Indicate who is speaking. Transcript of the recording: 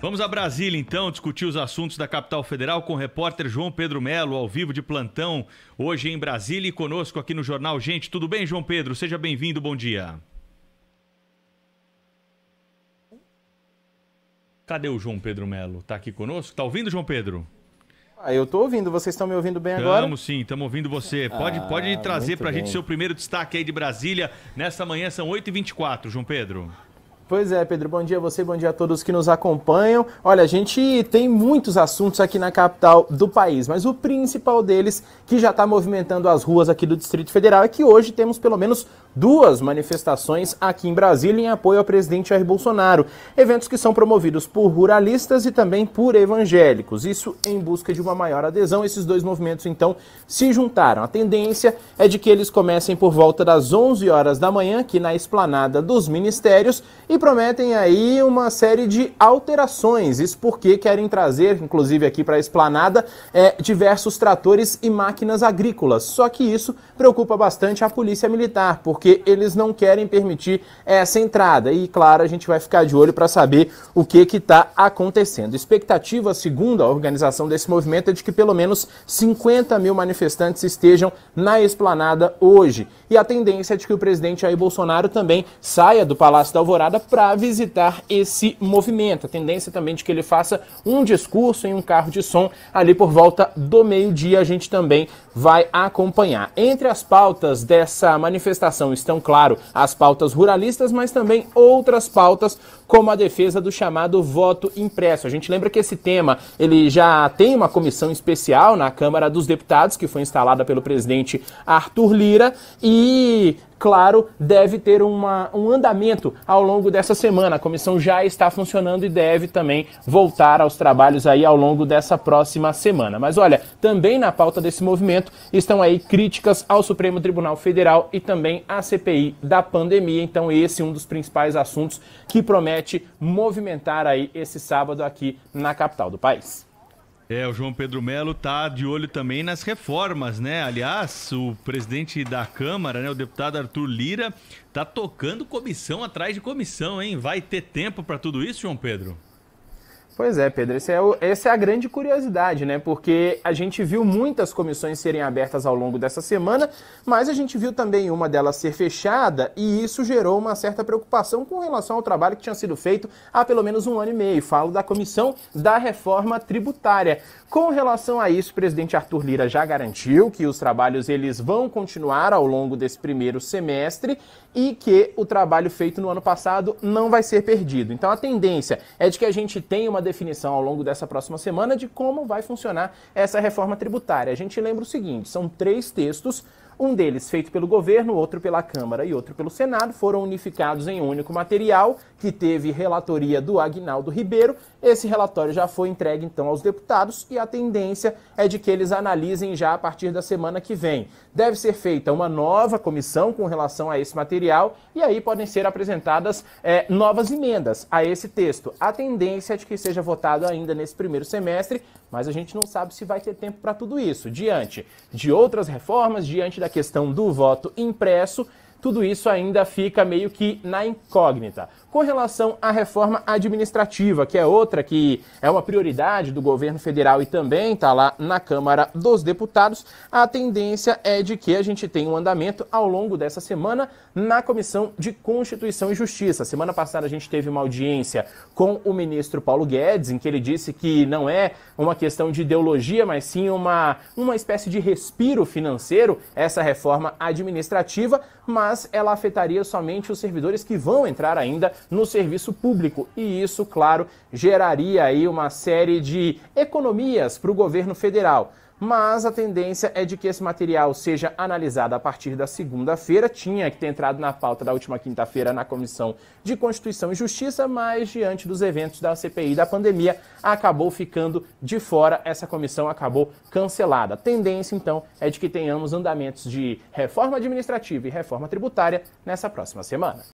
Speaker 1: Vamos a Brasília, então, discutir os assuntos da capital federal com o repórter João Pedro Melo, ao vivo de plantão, hoje em Brasília e conosco aqui no Jornal Gente. Tudo bem, João Pedro? Seja bem-vindo, bom dia. Cadê o João Pedro Melo? Tá aqui conosco? Tá ouvindo, João Pedro?
Speaker 2: Eu tô ouvindo, vocês estão me ouvindo bem agora?
Speaker 1: Estamos sim, estamos ouvindo você. Pode trazer pra gente seu primeiro destaque aí de Brasília. Nesta manhã são 8h24, João Pedro.
Speaker 2: Pois é, Pedro, bom dia a você, bom dia a todos que nos acompanham. Olha, a gente tem muitos assuntos aqui na capital do país, mas o principal deles, que já está movimentando as ruas aqui do Distrito Federal, é que hoje temos pelo menos 2 manifestações aqui em Brasília em apoio ao presidente Jair Bolsonaro. Eventos que são promovidos por ruralistas e também por evangélicos. Isso em busca de uma maior adesão. Esses 2 movimentos, então, se juntaram. A tendência é de que eles comecem por volta das 11 horas da manhã, aqui na esplanada dos ministérios, e prometem aí uma série de alterações. Isso porque querem trazer, inclusive aqui para a esplanada, diversos tratores e máquinas agrícolas. Só que isso preocupa bastante a Polícia Militar, porque eles não querem permitir essa entrada. E, claro, a gente vai ficar de olho para saber o que está acontecendo. Expectativa, segundo a organização desse movimento, é de que pelo menos 50 mil manifestantes estejam na esplanada hoje. E a tendência é de que o presidente Jair Bolsonaro também saia do Palácio da Alvorada para visitar esse movimento. A tendência também de que ele faça um discurso em um carro de som ali por volta do meio-dia. A gente também vai acompanhar. Entre as pautas dessa manifestação estão, claro, as pautas ruralistas, mas também outras pautas como a defesa do chamado voto impresso. A gente lembra que esse tema ele já tem uma comissão especial na Câmara dos Deputados, que foi instalada pelo presidente Arthur Lira e, claro, deve ter um andamento ao longo dessa semana. A comissão já está funcionando e deve também voltar aos trabalhos aí ao longo dessa próxima semana. Mas olha, também na pauta desse movimento estão aí críticas ao Supremo Tribunal Federal e também à CPI da pandemia. Então esse é um dos principais assuntos que promete movimentar aí esse sábado aqui na capital do país.
Speaker 1: O João Pedro Melo tá de olho também nas reformas, né? Aliás, o presidente da Câmara, né, o deputado Arthur Lira, tá tocando comissão atrás de comissão, hein? Vai ter tempo para tudo isso, João Pedro?
Speaker 2: Pois é, Pedro, essa é a grande curiosidade, né? Porque a gente viu muitas comissões serem abertas ao longo dessa semana, mas a gente viu também uma delas ser fechada e isso gerou uma certa preocupação com relação ao trabalho que tinha sido feito há pelo menos 1 ano e meio. Falo da Comissão da Reforma Tributária. Com relação a isso, o presidente Arthur Lira já garantiu que os trabalhos eles vão continuar ao longo desse primeiro semestre e que o trabalho feito no ano passado não vai ser perdido. Então a tendência é de que a gente tenha uma definição ao longo dessa próxima semana de como vai funcionar essa reforma tributária. A gente lembra o seguinte, são 3 textos, um deles feito pelo governo, outro pela Câmara e outro pelo Senado, foram unificados em um único material, que teve relatoria do Aguinaldo Ribeiro. Esse relatório já foi entregue então aos deputados e a tendência é de que eles analisem já a partir da semana que vem. Deve ser feita uma nova comissão com relação a esse material e aí podem ser apresentadas novas emendas a esse texto. A tendência é de que seja votado ainda nesse primeiro semestre, mas a gente não sabe se vai ter tempo para tudo isso. Diante de outras reformas, diante da questão do voto impresso, tudo isso ainda fica meio que na incógnita. Com relação à reforma administrativa, que é outra que é uma prioridade do governo federal e também está lá na Câmara dos Deputados, a tendência é de que a gente tenha um andamento ao longo dessa semana na Comissão de Constituição e Justiça. Semana passada a gente teve uma audiência com o ministro Paulo Guedes, em que ele disse que não é uma questão de ideologia, mas sim uma espécie de respiro financeiro, essa reforma administrativa, mas ela afetaria somente os servidores que vão entrar ainda no serviço público. E isso, claro, geraria aí uma série de economias para o governo federal. Mas a tendência é de que esse material seja analisado a partir da segunda-feira. Tinha que ter entrado na pauta da última quinta-feira na Comissão de Constituição e Justiça, mas diante dos eventos da CPI da pandemia, acabou ficando de fora. Essa comissão acabou cancelada. A tendência, então, é de que tenhamos andamentos de reforma administrativa e reforma tributária nessa próxima semana.